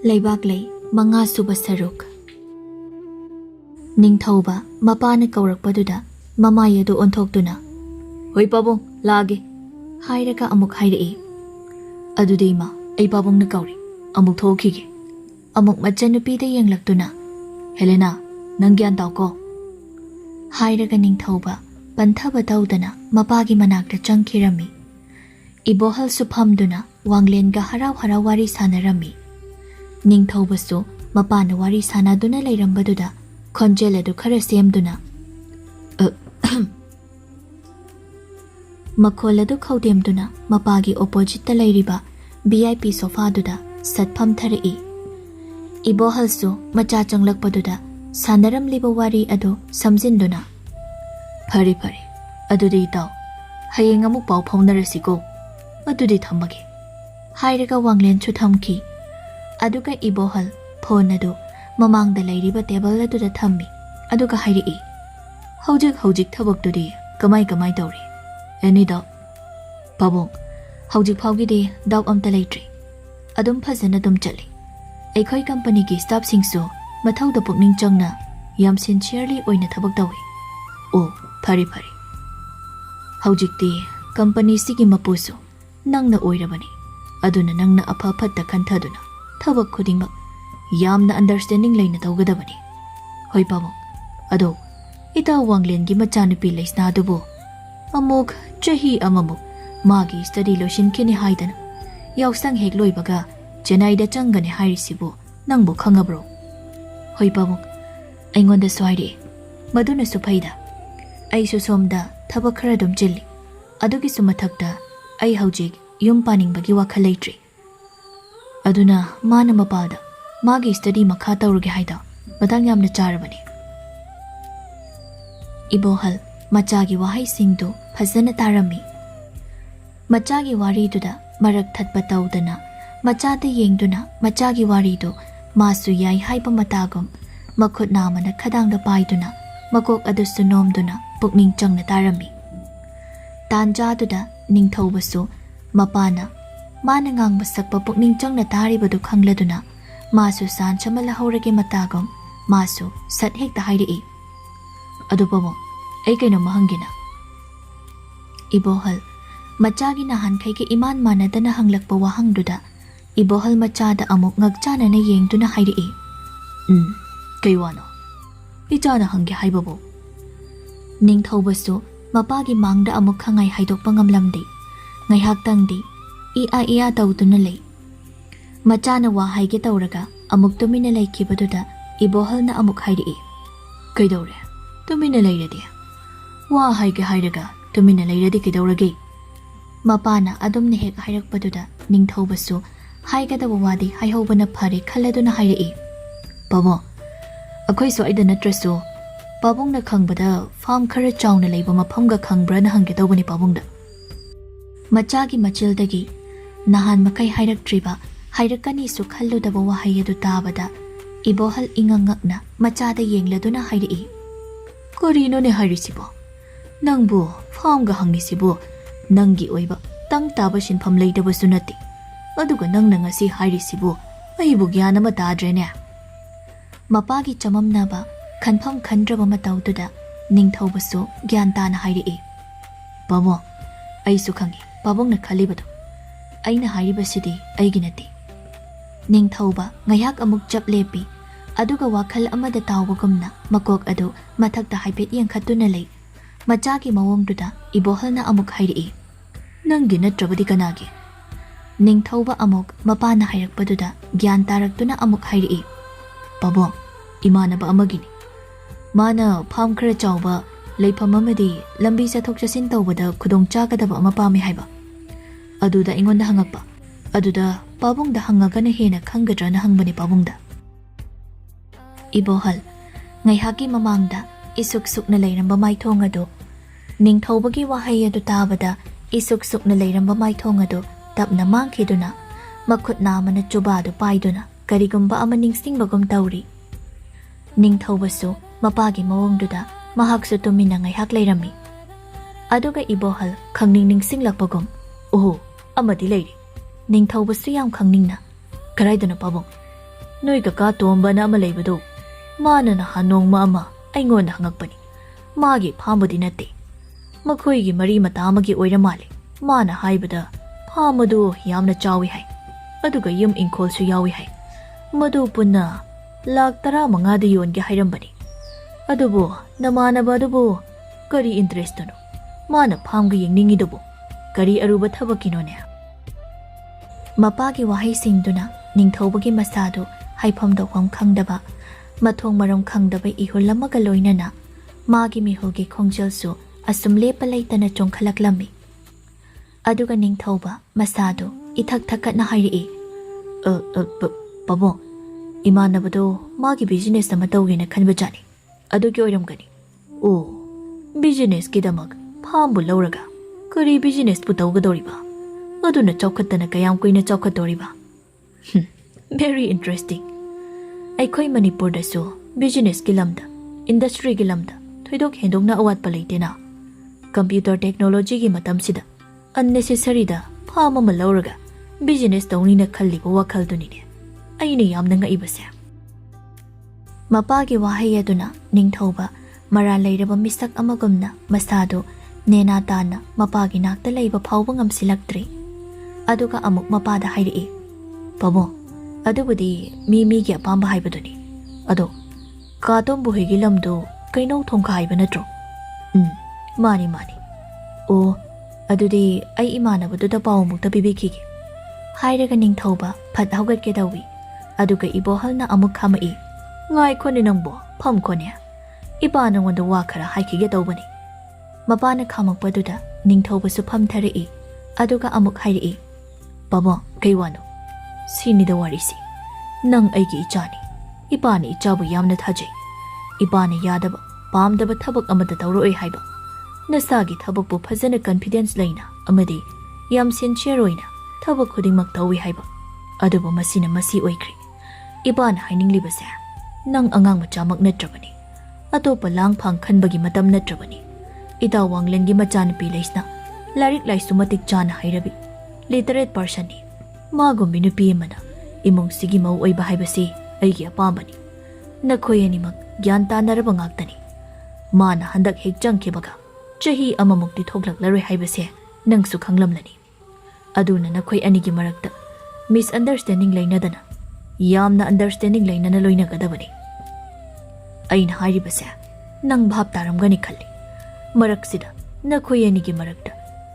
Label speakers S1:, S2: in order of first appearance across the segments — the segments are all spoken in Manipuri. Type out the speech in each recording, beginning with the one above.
S1: Leibaklei Mangasuba Saruk Ningthoujam mapana kaurakpaduda mamai adu onthoktuna Hoi pabong lage hairaga amuk hairei adudi ma ai pabong na kauri amuk thokhige amuk machanupi da yenglaktuna Helena nang gyan taw ko hairaga Ningthoujam panthaba tawdana mapagi manakta changkhirami ibohal suphamduna wanglenga haraw haraw wari sanarami Ningthoujam mapana wari sanaduna leirambaduda khonjel adu khara semduna makhol adu khaudemduna mapagi opposite ta leiriba VIP sofa duda satpham tharai ibohalsu macha changlakpaduda sanaram liba wari adu samjinduna phari adudi taw hayeng amuk paw phaunarasiko adudi thamage hairaga wanglen chu thamki aduga ibohal phone adu mamangda leiriba table adu da thammi aduga hairi hojik thabak dudi kamai tawri ani da pabong hojik phawgi de dog amta leitri adum phajana dum chali aikhoi company ki staff singsu mathau da pukning changna yam sincerely oina thabak tawi o phari hojik de company sigi mapusu nangna oirabani aduna nangna apha phatta khanthaduna thabak khudingmak yamna understanding leina tawgadabani hoi pabong ado ita wanglen gi machanupi leisna dubu amuk chahi amamuk magi study lotion kini haidana yausang hek loibaga chennai da changane hairisibu nangbu khangabro hoi pabong aingonda swairi maduna suphaida ai su somda thabak khara dum chilli adugi sumathakta ai haujik yum paning bagi wakhal leitri aduna mana mapada magi study makha tawruge haida madang yamna charabani ibohal machagi wahai singdu phajana tarami machagi wari duda marak thatpa tawdana machada yengduna machagi wari du masu yai haiba matagum makhut namana khadangda paiduna makok adusu nomduna pukning changna tarami tanja duda Ningthoujam mapana mana ngangba sakpa pukning changna taribadu khangladuna masu san chamala haurage matagum masu sat hekta hairi adu pabong ai kaino mahangina ibohal machagi na hankai ke iman manadana hanglakpa wahangduda ibohal machada amuk ngakchana na yengduna hairi kaiwano ichana hangge haibabo Ningthoujam mapagi mangda amuk khangai haidokpa ngamlamdi ngaihak tangdi ia tawduna lei machana wa haige tawraga amuk tumina laikibaduda ibohal na amuk hairi kaidore tumina leiradi wa haige hairaga tumina leiradi kaidorage mapana adumne hek hairakpaduda Ningthoujam haigadaba wadi haihobana phare khalladuna hairi pabo akhoi so aida natrasu pabong na khangbada farm khara chawna leiba mafamga khangbra na hangge tawbani pabongda machagi machildagi nahan makai hairaktriba hairakani su khalludaba wahai adu tabada ibohal ingangakna machada yengladuna hairi korino ne hairisibo nangbu farmga hangnisibo nangi oiba tang taba sinpham leidaba sunati aduga nangna ngasi hairisibo aibu gyana ma tadrene mapagi chamamnaba khanpham khandraba matawduda Ningthoujam gyan tana hairi pabo ai su khangi pabongna khalibadu aina hairibasidi aiginati Ningthoujam ngayak amuk chap lepi aduga wakhal amada tawbagumna makok adu mathakta haibet yengkhatuna lei machagi mawongduda ibohalna amuk hairi nangi natrabadi kanagi Ningthoujam amuk mapana hairakpaduda gyan taraktuna amuk hairi pabo imanaba amagini mana pham khara chawba leifam amadi lambi chathok chasin tawbada khudong chagadaba ama pami haiba aduda ingonda hangakpa aduda pabongda hangagana hena khangadrana hangbani pabongda ibohal ngaihaki mamangda isuk sukna leiramba maithong adu Ningthoujamgi wahai adu tabada isuk sukna leiramba maithong adu tapna mangkhiduna makhut namana chubadu paiduna karigumba ama ningsingbagum tawri Ningthoujam mapagi mawongduda mahaksu tumina ngaihak leirami aduga ibohal khangning ningsinglakpagum amadi leiri Ningthoujam yam khangningna karaiduna pabong Noi kaka tomba na ama leibado. Mana na hanongma ama aingonda hangakpani. Magi phambudi natte. Makhoigi mari mata amagi oira male. Mana haibada phamadu yamna chawi hai. Aduga yum inkol su yawi hai. Madu punna lakh 15 da yonge hairambani. Adubu namanaba adubu kari interest no. Mana phamga yengningidubu kari aruba thabakinone. Mapagi wahai singduna Ningthoubagi masadu haifam dawam khangdaba mathong maram khangdaba ihulamaga loinana magi mihogi khongjal asum lepa leitana chongkhalaklammi. Aduga Ningthouba masadu ithak thakatna hairi pabo imanabado magi business ama tawgena khanbajani adugi oiramgani. Oh business kidamak phambu lauraga kari business pu tawgadoriba aduna chawkhatana kayam koina chawkhatoriba. Very interesting. Aikhoi Manipur da so business ki lamda industry ki lamda thoidok hendokna awat palaitena. Computer technology ki matam sida unnecessary da phama ma lauraga business tawni na khalli bo wakhal duni ne aina yamna nga ibase. Mapa ki wahai aduna Ningthouba mara leiraba misak amagumna masado nena tana mapa ki nakta leiba phawba ngamsilaktri. Aduga amuk mapa da hairi pabo adubudi mi gi apamba haibaduni ado katom bu hegi lamdo kaino thongka haiba natro. Mani o adudi ai imana budu da paw mukta bibiki hairaga Ningthouba phat haugat ke dawi aduga ibohalna amuk khamai ngai khoni nangbo pham khone iba nang wanda wa khara haiki ge dawbani. Mapana khamak paduda Ningthouba su pham thari aduga amuk hairi baba kaiwano sini da warisi nang aigi ichani ipani ichabu yamna thajai ipani yadaba pamdaba thabak amada tawroi haiba nasagi thabak bu phajana confidence laina amadi yam sincere oina thabak khudingmak tawi haiba adubu masina masi oikri ipana hainingli nang angang machamak natrabani atopa lang phang khanbagi matam natrabani ida wanglengi machanpi leisna larik laisu matik chana hairabi literate person ni magum binupi mana imong sigi mau oiba haibasi aigi apambani nakhoi animak gyan tanaraba ngaktani mana handak hekjang kebaga chahi amamukti thoklaklaroi haibase nangsu khanglamlani aduna nakhoi anigi marakta misunderstanding lainadana yamna understanding lainana loinagadabani aina hairibase nang bhab taramgani khalli maraksida nakhoi anigi marakta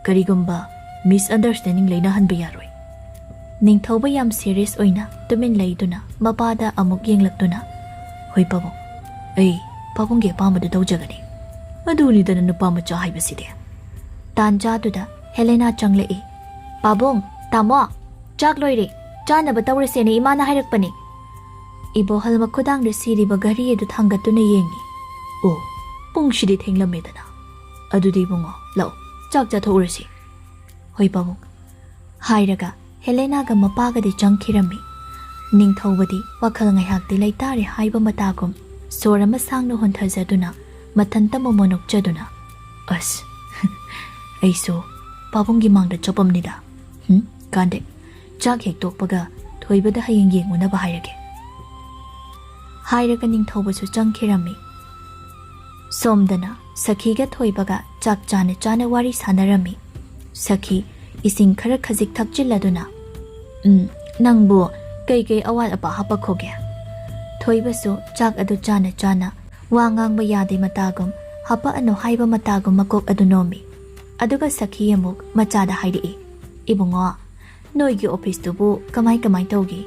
S1: karigumba misunderstanding laina hanba yaroi. Ningthouba yam serious oina tumin laiduna mapada amuk yenglakduna hoi pabo ai pabongge pamadu dawjagani aduni dana nupa macha haibaside tanja duda Helena changlei pabong tamo chak loire chana batawre sene imana hairakpani ibohal makhudang de siriba gari edu thangatuna yengi o pungshidi thenglamedana adudi bungo law chak cha thorasi hoi pabong hairaga Helena ga mapaga de changkhirami Ningthoubadi wakhal ngaihakti laitare haiba matagum sorama sangna honthajaduna mathanta momonok chaduna as aiso pabonggi mangda chopamnida kande chak hek tokpaga thoibada hayeng yenguna ba hairage hairaga Ningthouba su changkhirami somdana sakhiga thoibaga chak chana wari sanarami sakhi ising khara khajik thakchiladuna nangbu kai awal apa hapa khoge thoibasu chak adu chana wangang ba yade matagum hapa ano haiba matagum makok adu nomi aduga sakhi amuk machada hairi ibungo noigi office tubu kamai tawgi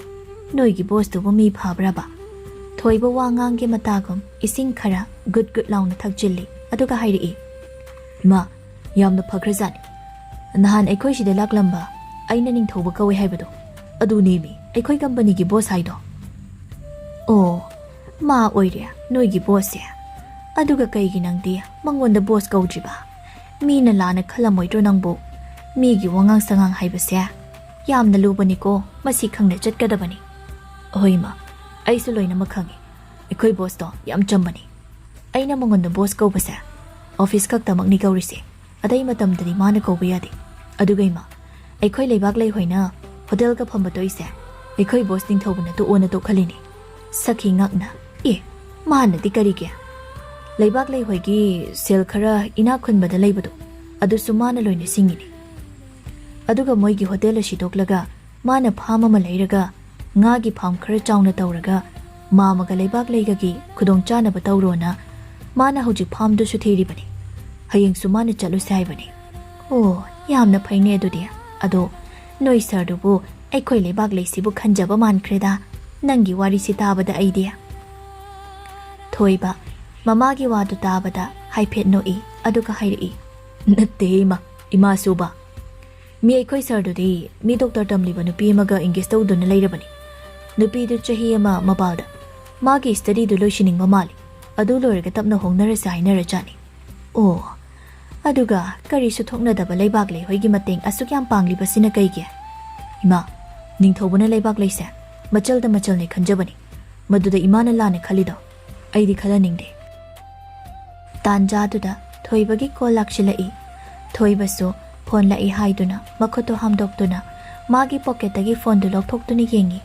S1: noigi boss tubu mi phabraba thoiba wangang ge matagum ising khara good launa thakchilli aduga hairi ma yamna phagrajani nahan aikhoi sida laklamba aina Ningthouba kawe haibado adu nemi aikhoi company gi boss haido oh ma oire noi gi boss ya aduga kai gi nangdi mangonda boss kaudriba mi na lana khalamoidro nangbo mi gi wangang sangang haibase yamna lubani ko masi khangna chatkadabani hoima aisu loina makhangi aikhoi boss to yam chambani aina mangonda boss kaubase office kak tamak ni kaurise adai matamdani mana kauba yade adugaima aikhoi Leibaklei hoina hotel ka phamba toise aikhoi boss Ningthoubana to ona to khalini Sakhi ngakna e mana di kari ge Leibaklei hoigi sel khara ina khunbada leibadu adu sumana loina singini aduga moigi hotel ashitoklaga mana phama ma leiraga nga gi pham khara chauna tawraga mamaga Leibaklei gi khudong chana ba tawrona mana hoji pham du su thiri bani hayeng sumana chalu sai bani oh yamna phaine adudi ado noi sir du bu aikhoi Leibaklei sibu khanjaba man khreda nangi wari si tabada idea thoiba mamagi wadu tabada haiphet no e aduga hairi natte ma ima suba mi aikhoi sir du di mi doctor tamli ba nupi maga engage tau dun leirabani nupi du chahi ama mabalda magi study du loishining mamali adu loiraga tapna hongnara sainara jani oh aduga kari su thokna daba Leibaklei hoigi mateng asuk yam pangli basina kaige ima Ningthoubana Leibaklei se machal da machal ne khanjabani maduda imana lane khalido aidi khala ningde tanja duda thoibagi call lakshilai thoibasu phone lai haiduna makhoto hamdoktuna magi pocket agi phone du lokthokduni yengi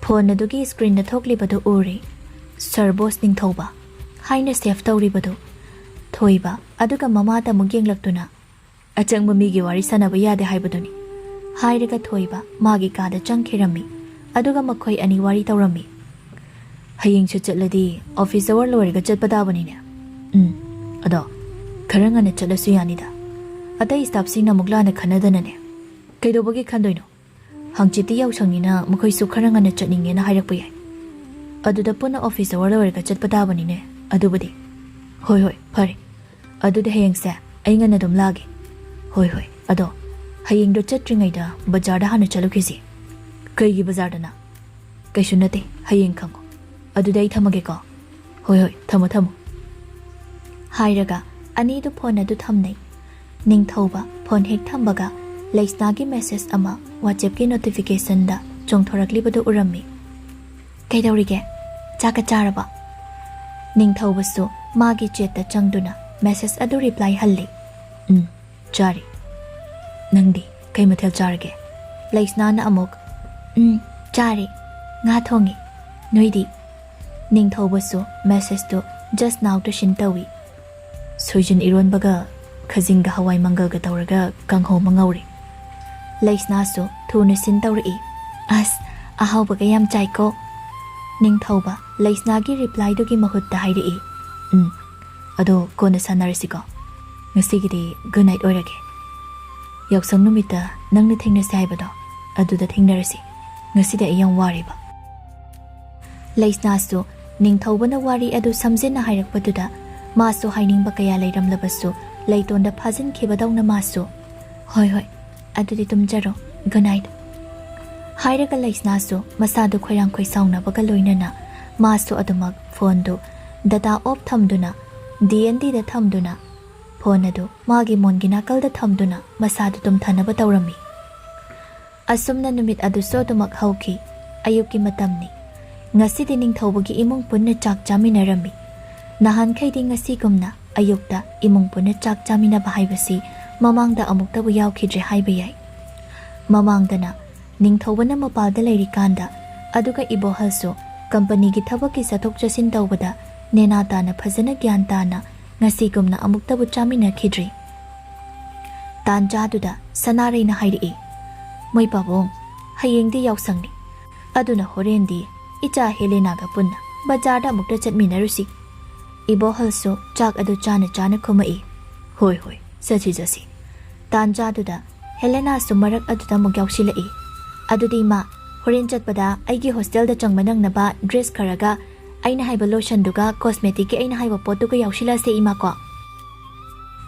S1: phone adugi screen na thoklibadu uri sir boss Ningthouba haina save tawribadu thoiba aduga mama ta mugyeng laktuna achangba migi wari sanaba yade haibaduni hairaga thoiba magi kada changkhirami aduga makhoi ani wari tawrami hayeng chu chatladi office hour loiraga chatpadabani ne ado kharanga ne chatlasu yanida atai staff sing na mugla na khanadana ne kaidobagi khandoino hangchiti yausangina makhoi su kharanga ne chatninge na hairakpa yai aduda puna office hour loiraga chatpadabani ne adubadi hoi hoi phare aduda hayeng se ainga na dum lage hoi hoi ado hayeng do chatringai da bazar da hana chalu kisi kaigi bazar da na kaisu nate hayeng khango aduda ai thamage ko hoi hoi thamo thamo hairaga ani du phone adu thamnai Ningthouba phone hek thambaga Leisna gi message ama WhatsApp gi notification da chongthorakli badu urami kaidawrige chaka charaba Ningthouba su magi chat da changduna message adu reply halli chari nangdi kai mathel charge Leisna na amok chari nga thongi noidi Ningthouba su message to just now to shintawi Sojin iron baga khazinga hawai mangaga tawraga kangho mangauri Leisna su thuna sin tawri as ahaw baga yam chai ko Ningthouba Leisna gi reply do gi mahut ta hairi ado kona sanarisi ko ngasi gi good night oirage yaksang numita nangni thengna sai bado aduda thengnarasi ngasi da yam wari ba Leisna su Ningthouba na wari adu samjena hairakpaduda maso hainingba kaya leiramlabasu leitonda phajin khibadawna maso hoi hoi adudi tumjaro good night hairaga Leisna su masadu khoirang khoi sauna baga loinana maso adumak phone do data off thamduna DND da thamduna phone adu magi mongi nakal da thamduna masadu tum thanaba tawrami asumna numit adu so dumak hauki ayuki matamni ngasi di Ningthoubagi imong punna chak chaminarami nahan khaidi ngasi gumna ayukta imong punna chak chamina bahaibasi mamangda amukta bu yaukhidre haiba yai mamangdana Ningthoubana mapalda leirikanda aduga ibohalso company gi thabaki sathok chasin tawbada nena tana phajana gyan tana ngasi gumna amukta bu chamina khidri tanja duda sanare na hairi moi babong hayengdi yausangni aduna horendi icha Helena ga punna bazarda mukta chatminarusi ibohalso chak adu chana chana khumai hoi hoi sachi jasi tanja duda Helena sumarak aduda mugyausilai adudi ma horen chatpada aigi hostel da changmanang naba dress kharaga aina haiba lotion duga cosmetic ki aina haiba pot duga yausila se ima ko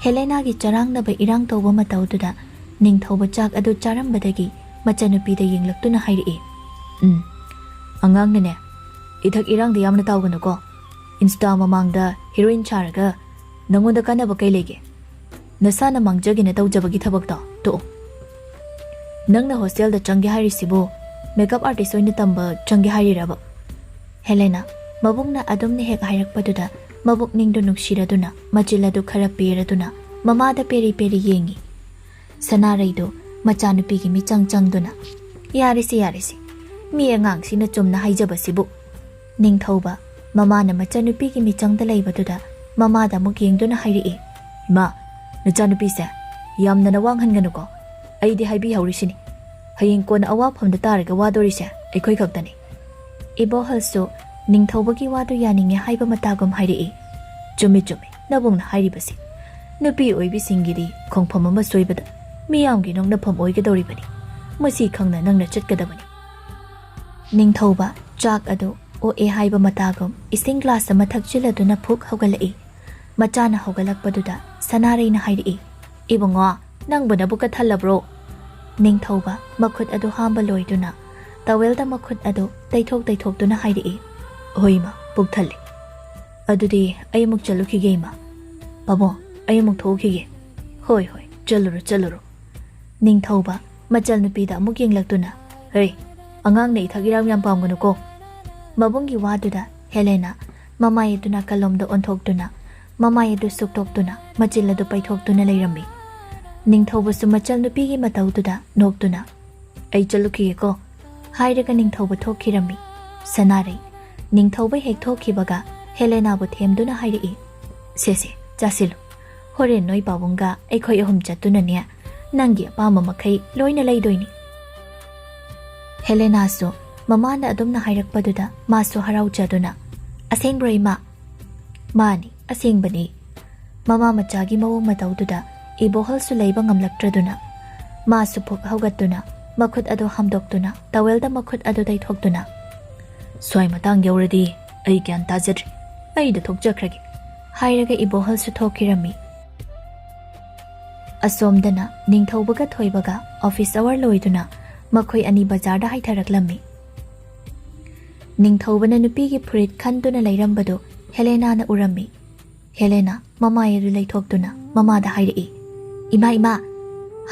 S1: Helena gi charang na ba irang toba matau duda Ningthouba chak adu charam badagi machanupi da yinglaktuna hairi angang ne ithak irang da yamna tawgano ko insta mamangda heroine charaga nangonda kanaba kai lege nasana mangjagi na tawjabagi thabak to nangna hostel da changi hari sibo makeup artist oina tamba changi hari raba Helena mabungna adumne hek hairak paduda mabuk ningdo nuksiraduna majiladu khara peraduna mamada peri peri yengi sanaraido machanupi gi mi changchangduna yarisi mi angang sina chumna haijaba sibu Ningthoujam mamana machanupi michangda leibaduda mamada amuk yengduna hairi'i.
S2: Ima, nachanupise yamna nawanghanganuko. Aidi haibi haurisini. Hayeng kona awaphamda taraga wadorise aikhoi khaktani.
S1: Ibohalsu Ningthoujamgi wadu yaninge haiba matagum hairi'i.
S2: Chumi nabungna hairibasi. Nupi oibisingidi khongpham ama soibada miyamgi nongnafam oigedoribani. Masi khangna nangna chatgadabani.
S1: Ningthoujam chak adu o e haiba matagum ising glass ama thakchiladuna phuk haugalai. Machana haugalakpaduda Sanarayna hairi'i.
S2: Ibungo, nangbuna buka thalabro.
S1: Ningthoujam makhut adu hamba loiduna tawelda makhut adu taithokduna hairi'i.
S2: Hoima, puk thalli. Adudi ayamuk chalukhige ima. Pabo, ayamuk thokhige. Hoi, chaluro.
S1: Ningthoujam machal nupida amuk yenglaktuna.
S2: Hey, angang na ithagiram yam pamganuko.
S1: Mabunggi waduda Helena mamayaduna kalomda onthokduna mamayadu suktokduna machiladu paithokduna leirammi. Ningthoujamsu machal nupigi mataududa nokduna.
S2: Ay chalukhige ko.
S1: Hairaga Ningthoujam thokhirammi. Sanaray Ningthoujam hek thokhibaga Helena bu themduna hairi'i.
S2: Sese, chasilu.
S1: Horen noi pabunga aikhoi ahum chatuna ne nangi apama makhai loina leidoini. Helena su mamana adumna hairakpaduda masu harauchaduna. Asengbra ima. Mani, asengbani. Mama machagi mawong mataududa ibohalsu leiba ngamlaktraduna. Masu phuk haugatuna makhut adu hamdokduna tawelda makhut adu daithokduna.
S2: Swai matang yauradi ay gyan tajadri. Ay da thokjakragi.
S1: Hairaga ibohalsu thokhirammi. Asomdana Ningthoujamga thoibaga office hour loiduna makhoi ani bazar da haitharaklami. Ningthoujamna nupigi phurit khanduna leirambadu Helena na urammi. Helena mamayadu leithokduna mamada hairi'i. Ima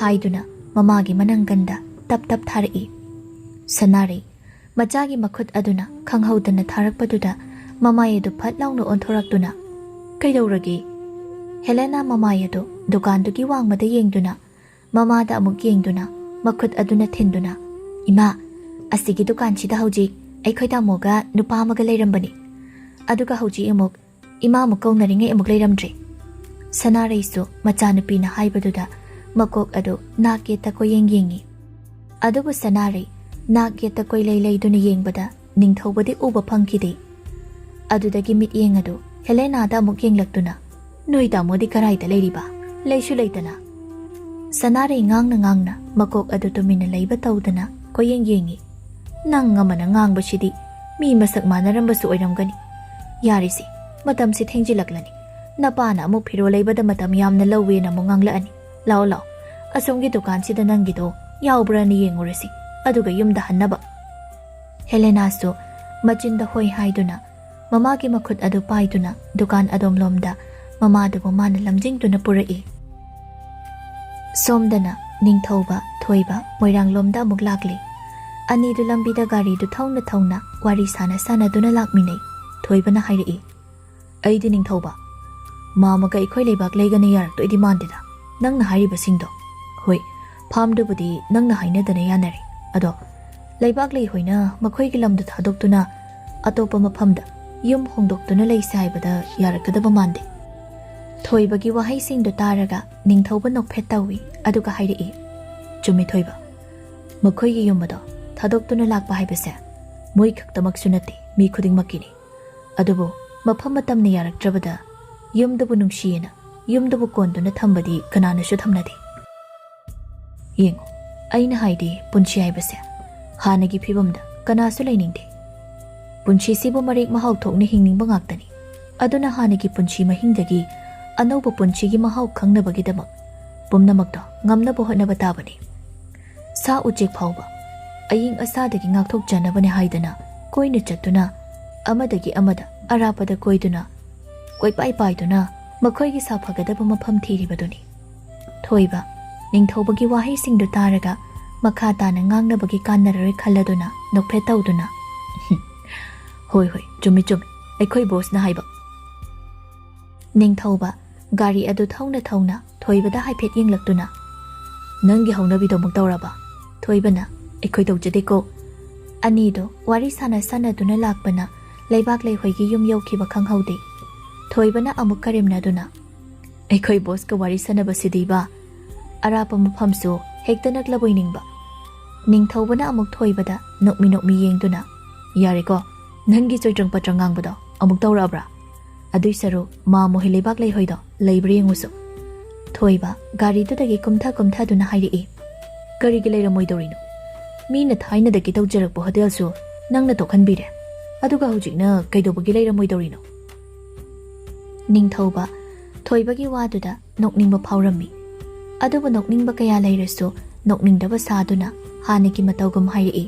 S1: haiduna mamagi mananganda tap thari'i. Sanari machagi makhut aduna khanghaudana tharakpaduda mamayadu phatlaungna onthoraktuna.
S2: Kaidauragi?
S1: Helena mamayadu dukandugi wangmada yengduna mamada amuk yengduna makhut aduna thinduna. Ima, asigi dukanchida hauji aikhoi tamoga nupa amaga leirambani. Aduga hauji amuk ima amuk kaunnaringai amuk leiramdri. Sanaraisu machanupina haibaduda makok adu nakyeta ko yengi. Adubu Sanarai nakyeta koi leiduna yengbada Ningthoujamdi uba phangkhide. Adudagi mit yengadu Helena da amuk yenglaktuna.
S2: Noi tamodi karaida leiriba. Leisu leitana.
S1: Sanarai ngangna makok adu tumina leiba taudana ko yengi.
S2: Nang ngamana ngangbasidi mi masak manarambasu oiramgani.
S1: Yarisi matamsi thengjilaklani. Napana amuk phiro leibada matam yamna lawena mo nganglaani. Lao asomgi dukansida nangido yaubrani yengurasi aduga yumda hannaba. Helena su machinda hoi haiduna mamagi makhut adu paiduna dukan adomlomda mamadu mana lamjingduna pura'i. Somdana Ningthoujam thoiba moiranglomda amuk lakli. Anidu lambida garidu thauna wari sana duna lakminai.
S2: Thoibana hairi'i. Aidi Ningthoujam. Mamaga ikhoi Leibaklei gana yarak to idi mandida. Nangna hairibasingdo. Hoi, phamdubudi nangna hainadana yanari. Ado Leibaklei hoina makhoi gi lamda thadoktuna atopa maphamda yum hongdoktuna leise haibada yarakadaba mande. Thoibagi wahaisingdo taraga Ningthoujam nokphet tawi aduga hairi'i. Chumi thoiba. Makhoi gi yumado thadoktuna lakpa haibase moi khaktamaksu nate mi khudingmakini. Adubu mafam matamna yaraktrabada yumdabu nungsiyena yumdabu konduna thambadi kananasu thamnade. Yengo, aina haidi punchi haibase hanagi phibamda kanasu leiningde. Punchi sibu marik mahau thokna hingningba ngaktani. Aduna hanagi punchi mahingdagi anauba punchigi mahau khangnabagidamak pumnamakto ngamnaba hotnaba tabani. Sa uchek phauba aying asadagi ngakthokjanabane haidana koina chatuna amadagi amada arapada koiduna koipai paiduna makhoigi safagadaba mafam thiribaduni. Thoiba Ningthoujamgi wahaisingdu taraga makha tana ngangnabagi kannarare khalladuna nokphet tauduna. Hoi chumi aikhoi boss na haiba.
S1: Ningthoujam gari adu thauna thoibada haiphet yenglaktuna.
S2: Nangi haunabido muk tawraba.
S1: Thoibana
S2: aikhoi tawjadeko.
S1: Anido wari sana duna lakpana
S2: Leibaklei hoigi yum yaukiba khanghaude. Thoibana amuk karimnaduna Ekhoi boss ka wari sanabasidi ba arapa mafamsu hekta naklaboiningba Ningthoubana amuk thoibada nokmi yengduna yareko nangi choitrang patrang ngangbado amuk tawrabra adui saru ma mohi Leibaklei hoido leibri yengusu thoiba gari dudagi kumtha duna hairi kari gi leiramoidorino mina thaina dagi tawjarakpo hotel su nangna tokhanbire aduga hujikna kaidobagi leiramoidorino Ningthouba thoibagi waduda nokningba phaurammi adubu nokningba kaya leirasu nokningdaba saduna haniki matawgum hairi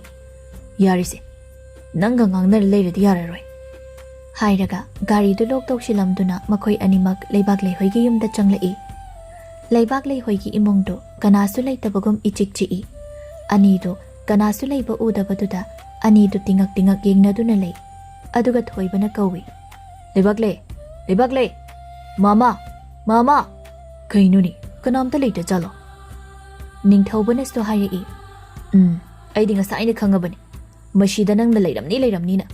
S2: yarise nanga ngangna leiradi yararoi hairaga gari du lok tawsilamduna makhoi animak Leibaklei hoigi yumda changlai Leibaklei hoigi imongdo kanasu leitabagum ichikchi anido kanasu leiba udabaduda anido tingak yengnaduna lei aduga thoibana kawi Leibaklei mama kainuni kanamta leita chalo Ningthoubana sto hairi aidi ngasaina khangabani mashida nangna leiramni na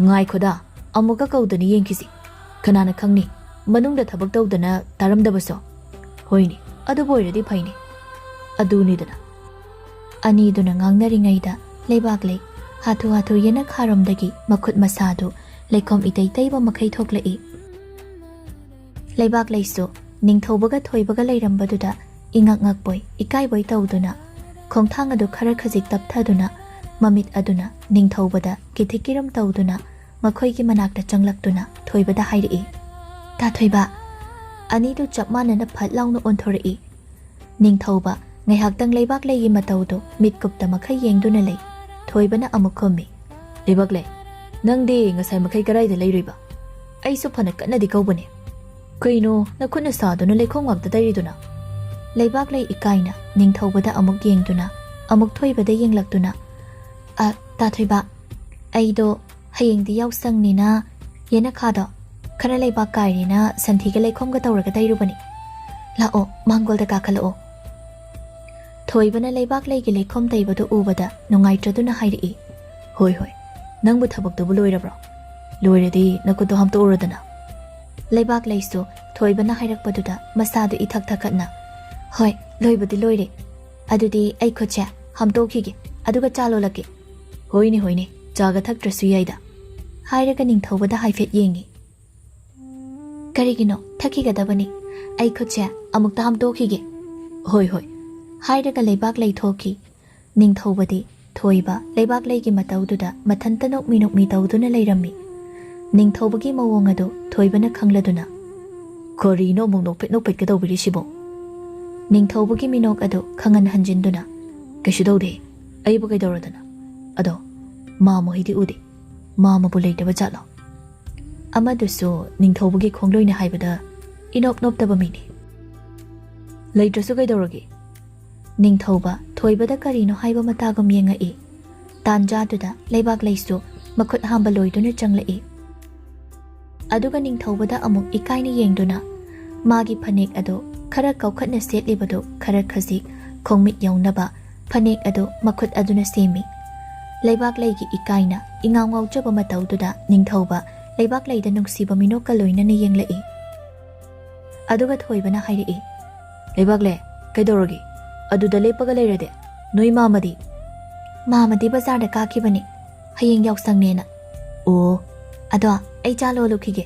S2: ngai khoda amuka kaudani yengkisi kanana khangni manungda thabak tawdana taramdabaso hoini adu boiradi phaini aduni dana ani duna ngangnaringaida Leibaklei hathu yena kharamdagi makhut masadu leikhom itaiba makhai thoklai Leibaklei so Ningthoubaga thoibaga leirambaduda ingak ngakboi ikaiboi tawduna khongthang adu khara khajik tapthaduna mamit aduna Ningthoubada kithikiram tawduna makhoigi manakta changlaktuna thoibada hairi ta thoiba ani du chapmana na phatlangno onthori Ningthouba ngaihaktang Leibaklei gi matawdo mitkupta makhai yengduna lei thoibana amukhomi Leibaklei nangdi ngasai makhai karai da leiriba ai su phana kanna di kaubane kaino nakhuna saduna leikhongwakta tairiduna Leibaklei ikaina Ningthoubada amuk yengduna amuk thoibada yenglaktuna ta thoiba aido hayengdi yawsangnina yena khada khana Leibak kairina santhiga leikhomga tawraga tairubani lao mangolda kakhalao thoibana Leibaklei gi leikhom taibadu ubada nungaitraduna hairi hoi nangbu thabaktubu loirabro loiradi nakudo hamto uradana Leibaklei su thoibana hairakpaduda masadu ithak thakatna hoi loibadi loire adudi ai khocha hamtokhige aduga chalolake hoine chaga thaktrasu yaida hairaga Ningthoubada haifet yengi karigino thakigadabani ai khocha amukta hamtokhige hoi hairaga Leibaklei thoki Ningthoubadi thoiba Leibaklei gi matawduda mathanta nokmi tawduna leirammi Ningthoubagi mawong adu thoibana khangladuna korino mung nokpet kadawbiri sibo Ningthoubagi minok adu khangan hanjinduna kashudode aibu kaidawradana ado mama hidi ude mama bu leitaba jalo amadusu Ningthoubagi khongloina haibada inop noptaba mini leitrasu kaidawrage Ningthouba thoibada karino haiba matagam yengai tanjaduda Leibaklei su makhut hamba loiduna changlai aduga Ningthoubada amuk ikaina yengduna magi phanek ado khara kaukhatna setlibado khara khaji khongmit yawnaba phanek ado makhut aduna semi Leibaklei gi ikaina ingawngau chaba matawduda Ningthouba Leibaklei da nungsiba minoka loina na yenglai aduga thoibana hairi Leibaklei kaidorogi aduda lepaga leirade noi mamadi bazar da kakibani hayeng yawsangnena o ado ai chalo lukhige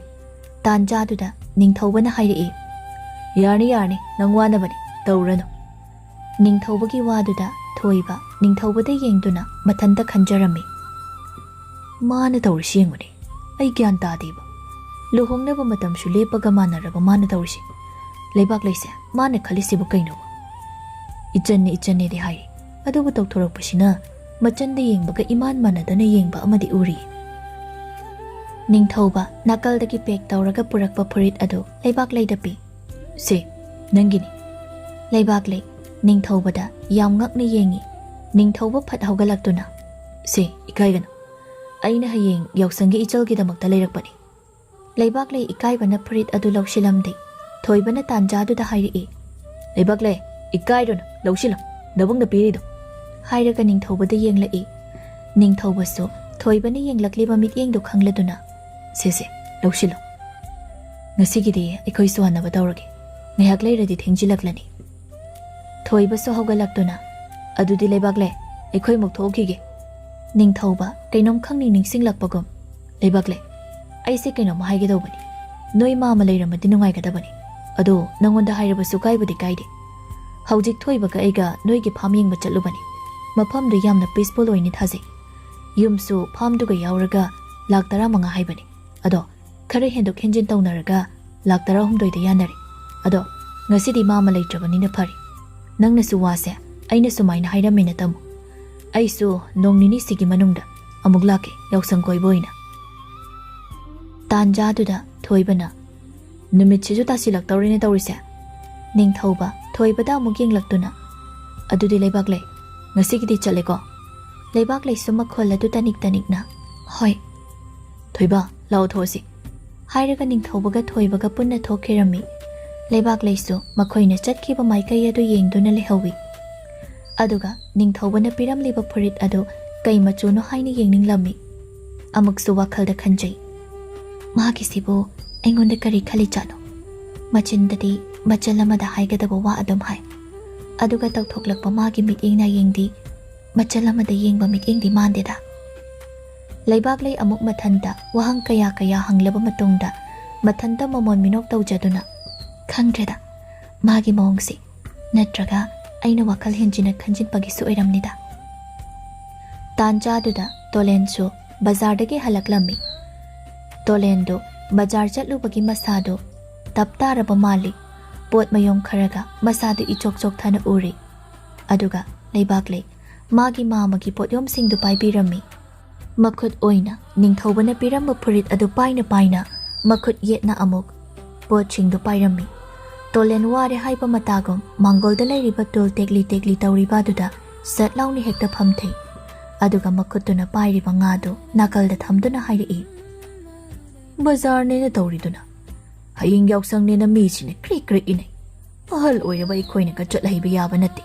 S2: tanjaduda Ningthoubana hairi yarni nangwanabani tawrano Ningthoubagi waduda thoiba Ningthoubada yengduna mathanta khanjarami mana tawrisi yenguni ai gyan tadiba luhongnaba matamsu lepaga manaraba mana tawrisi Leibaklei se mana khalisibu kaino ichanni de hai adubu tawthorakpasina machanda yengbaga iman manadana yengba amadi uri Ningthouba nakalda ki pek tawraga purakpa furit adu Leibaklei da pi se nangini Leibaklei Ningthoubada yam ngakna yengi Ningthouba phat hawgalaktuna se ikaigana aina hayeng yawsangi ichalgi damakta leirakpani Leibaklei ikaibana furit adu lawsilamde thoibana tanjadu da hairi Leibaklei ikairona lawsilam dabungda pirido hairaga Ningthoubada yenglai Ningthoubasu Thoibana yenglakliba mityengdo khangladuna sese lawsilo ngasigidi aikoi suhanaba tawrage ngahak leiradi thengjilaklani Thoiba so hogalaktuna adudi Leibaklei aikoi muk thokige Ningthouba kainom khangning ningsinglakpagum Leibaklei aise kainom haige dawbani noi mama leiramadi nungai gadabani ado nangonda hairabasu kaibudi kaide Haujik Thoibaga aiga noigi pham yengba chatlubani mafamdu yamna peaceful oini thajai Yumsu pham-duga yauraga lakh 15 haibani ado khara hendok henjin taunaraga lakh 16 da yanari ado ngasidi mama leitrabani na phari nangna su wase aina sumaina hairamina tamu aisu nongnini sigi manungda amuk lake yausang koiboina tanja duda Thoibana numit chisu tasilak tawrine tawrise Ningthouba Thoibada amuk yenglaktuna adudi Leibaklei ngasigidi chaleko Leibaklei suma khola du tanikna hoi Thoiba lao thosi hairaga Ningthoubaga Thoibaga punna thokherami Leibaklei su makhoina chatkiba maikai adu yengduna lehawi aduga Ningthoubana piramliba phurit adu kai machuno haina yengninglammi amuksu wakhalda khanjai magi sibu aingonda kari khali chano machindadi machalamada haigadaba wa adum hai aduga tawthoklakpa magi mitengna yengdi machalamada yengba mitengdi mandeda Leibaklei amuk mathanda wahang kaya hanglaba matungda mathanda momon minok tawjaduna khangdreda magi mawngsi natraga aina wakal henjina khanjin pagisu oiramnida tanjaduda tolensu bazardagi halaklammi tolendo bazar chatlubagi masado taptaraba mali pot mayom kharaga masadu ichok thana uri aduga Leibaklei magi mamagi potyom singdu paibirami makhut oina Ningthoubana piramba phurit adu paina makhut yetna amuk pot chingdu pairami Tolen Wari haipa matagom Mangolda leiriba tol tekli tawriba duda sat launi hekta phamthei aduga makhutuna pairiba ngadu nakalda thamduna hairi bazar ne na tawriduna haying yausang ne na mi sine kri ine ahal oiraba ikhoina ka chatlaiba yaba nati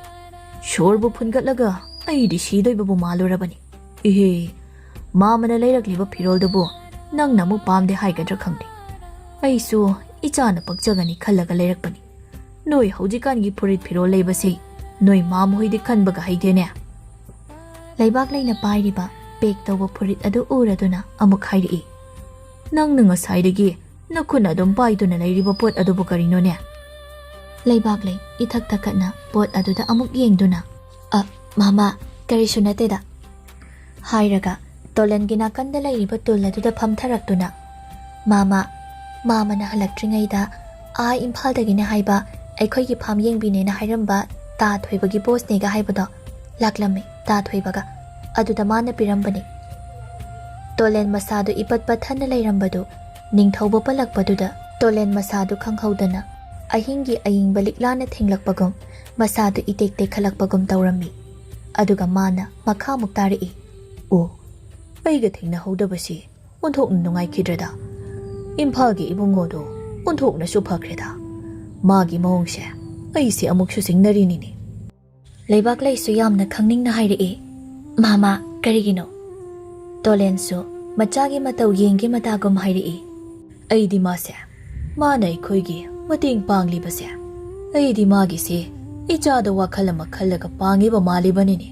S2: shorbu phungatlaga aidi sidoiba bu malurabani ehe mamana leirakliba phiroldabu nang namu pamde haigadra khangde aisu ichana pakjagani khallaga leirakpani noi haujikangi phurit phirol leibase noi mam hoidi khanbaga haidene Leibaklei na pairiba pek tawba phurit adu uraduna amuk hairi nang nanga saidagi nakuna dom paiduna leiriba pot adu bukarino ne Leibaklei ithak takatna pot aduda amuk yengduna mama kari sunateda hairaga tolengina kanda leiriba tuladuda phamtharaktuna mama na halakringaida imphaldagina haiba aikhoigi pham yengbine na hairamba ta thoibagi boss nega haibado laklami ta thoibaga aduda mana pirambani tolen masadu ipat pathana leirambadu Ningthouba palakpaduda tolen masadu khanghaudana ahingi ayingba liklana thinglakpagum masadu itek khalakpagum tawrami aduga mana makha muktari o aiga thingna hodabasi onthok nungai khidrada imphal gi ibungodo onthok na su phakreda magi mawngse aise amuksu singnarini ni Leibaklei su yamna khangning na hairi mama karigino tolensu machagi matau yengi matagum hairi aidi mase mana ikhoigi mating pangli base aidi magi se ichada wakhalama khallaga pangi ba mali banini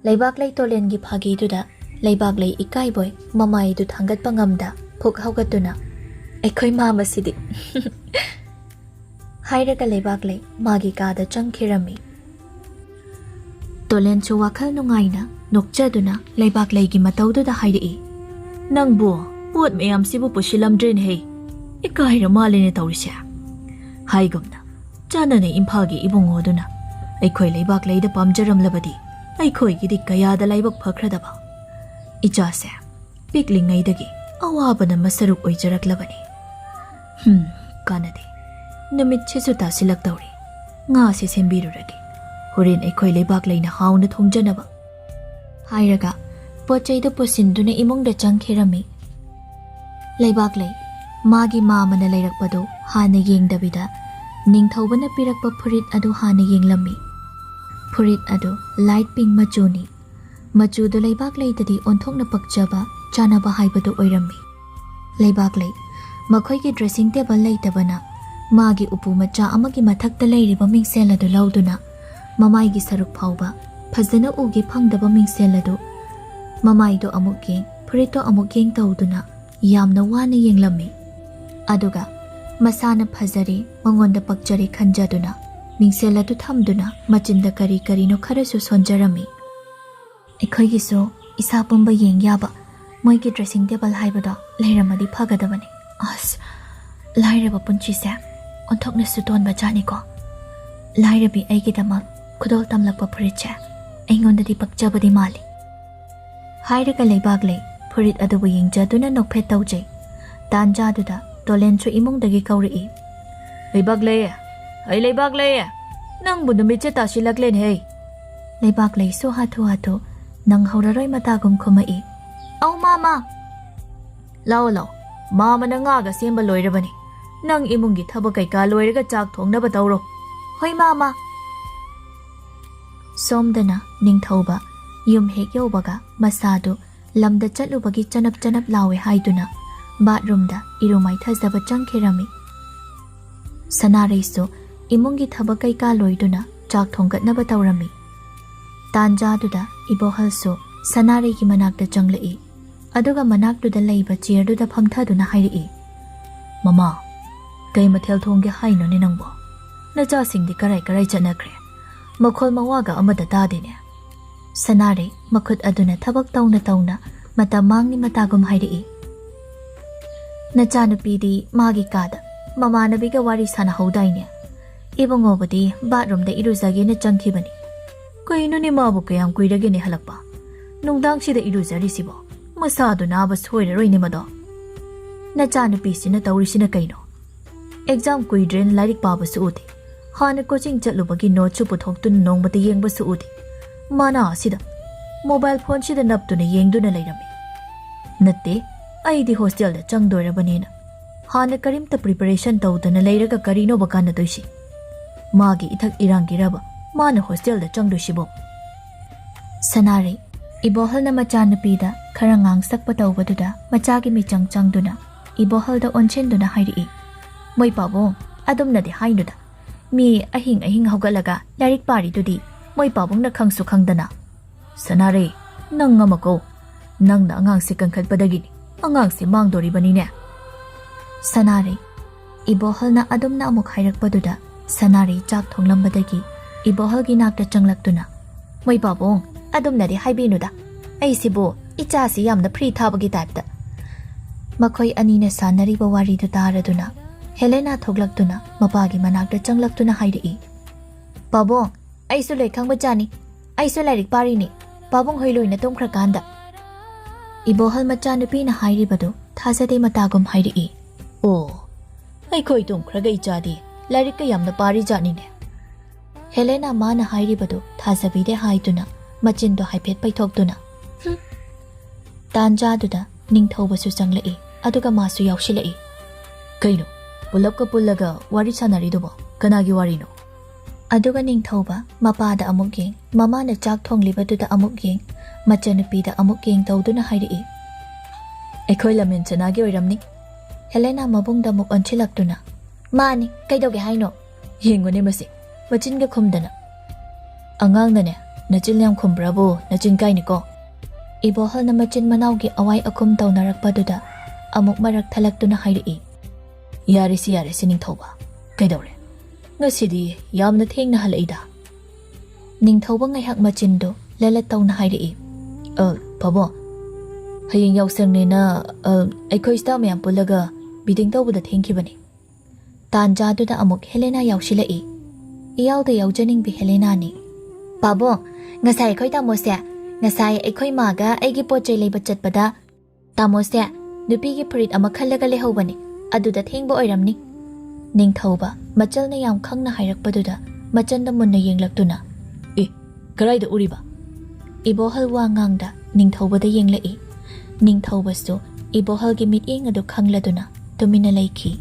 S2: Leibaklei tolengi phagi duda Leibaklei ikai boy mamai du thangat pangamda phuk haugatuna aikhoi mama sidi hairaga Leibaklei magi kada changkhirami tolen chu wakhal nungaina nokchaduna Leibaklei gi mataududa hairi nangbu pot mayam sibu pusilamdren hei ikaira malene tawrisa haigumna chana ne imphagi ibungoduna aikhoi Leibaklei da pamjaramlabadi aikhoi gi dikaya da laibak phakradaba ichase piklingai dagi awabana masaruk oijaraklabani kanade namit chesu tasilak tawri nga se sembiruragi horen aikhoi Leibaklei na hauna thongjanaba hairaga pochai da posinduna imongda changkhirami Leibaklei magi mamana leirakpado hana yengdabida Ningthoubana pirakpa phurit adu hana yenglammi phurit adu light pink machuni
S1: Machudu Leibaklei onthokna pakjaba chanaba haibadu oirammi. Leibaklei makhoi dressing table leitabana magi upu macha amagi mathakta leiriba mingsel adu lauduna mamai gi saruk phauba phajana ugi phangdaba mingsel adu mamai do amuk ge phurito amuk geng tawduna yamna wana yenglammi aduga masana phajare mangonda pakjare khanjaduna mingsel adu thamduna machinda kari no kharasu sonjarami ekhoi gi so isa pumba yeng yaba moi gi dressing table haibada leiramadi phagadabani as lairaba punchi se onthokna suton bachani ko lairabi aigi damak khudol tamlakpa phuriche aingondadi pakjabadi mali hairaga Leibaklei phurit adubu yingjaduna nokphet tawjai tanjaduda tolenchu imungdagi kauri Leibaklei nangbu numitche tasilaklen hey Leibaklei so hatu nang hauraroi matagum khumai au mama lao mama na nga ga semba loirabani nang imungi thaba kaika loiraga chak thongnaba tawro hoi mama somdana Ningthoba yum hek yobaga masadu lamda chatlubagi chanap lawe haiduna bathroom da irumai thajaba changkhirami Sanareiso imungi thaba kaika loiduna chak thonggatnaba tawrami tanjaduda ibohalso Sanarei gi manakta changlai aduga manaktuda leiba chairduda phamthaduna hairi mama kai mathel thongge haino ni nangbo nacha singdi karai chanakre makhol mawaga amada tadine Sanarei makhut aduna thabak tawna matamangni matagum hairi nacha nupidi magi kada mama nabiga wari sana haudaine ibongobadi bathroom da iruzage na changkhibani kaino ni mabu kayam kuirage ni halakpa nungdang sida iruzari sibo masadu naba soiraroi ni mado nacha nupisi tawrisina kaino exam kuidren lairik paba su uti hana coaching chatlubagi note su puthoktun nongmata yengba su uti mana sida mobile phone sida naptuna yengduna leirami natte aidi hostel da changdoirabanina hana karimta preparation tawdana leiraga karino bakana toisi magi ithak irangiraba mana hostel da changdoisibo Sanarei ibohalna macha nupida khara ngang sakpa tawbaduda machagi mi changduna ibohalda onchenduna hairi moi pabo adumnadi hainuda mi ahing hogalaga larik pari dudi moi pabungna khangsu khangdana Sanarei nang ngamako nangna angang se kankhatpadagi angang se mangdori banine Sanarei ibohalna adumna amuk hairakpaduda Sanarei chak thonglambadagi ibohalgi nakta changlaktuna moi pabong adumnadi haibinuda aisibo ichasi yamna free thabagi type makhoi anina sanariba wari du taraduna Helena thoglaktuna mapagi manakta changlaktuna hairi Pabong aisu lekhang bachani aisu lairik pari ni Pabong hoiloina tomkhrakanda ibohal macha nupi na hairi badu thajade matagum hairi o ai khoi tomkhraga ichadi lairik ka yamna pari jani ne Helena mana hairi badu thajabide haiduna machindo haipet paithokduna tanjaduda Ningthoba su changlai aduga masu yaushilai kaino pulapka pullaga wari sanaridubo kanagi warino aduga Ningthoba mapada amuk yeng mamana chak thonglibaduda amuk yeng machanupida amuk yeng tawduna hairi ekhoi lamen chanagi oiramni Helena mabungda muk onchilaktuna mani kaidoge haino yengone masi machinga khumdana angangnane nachin yam khumbrabo nachin kainiko ibohalna machin manawgi awai akum tawnarakpaduda amuk marak thalaktuna hairi yarisi Ningthoba kaidore ngasidi yamna thengna halaida Ningthoba ngaihak machindo lalat tawna hairi pabo hayeng yawsangne na aikhoi sta mayam pulaga bidding tawbuda thengkhibani tanjaduda amuk Helena yawshilai iyawda yawjaning bi Helena ni pabo ngasai khoi tamose ngasai aikhoi maga aigi pochai leiba chatpada tamose nupi gi phurit ama khalaga lehobani aduda thengba oiramni Ningthoba machalna yam khangna hairakpaduda machanda munna yenglaktuna karaida uriba ibohal wangangda Ningthoba da yenglai Ningthoba su ibohal gi mit eng adu khangladuna tumina leikhi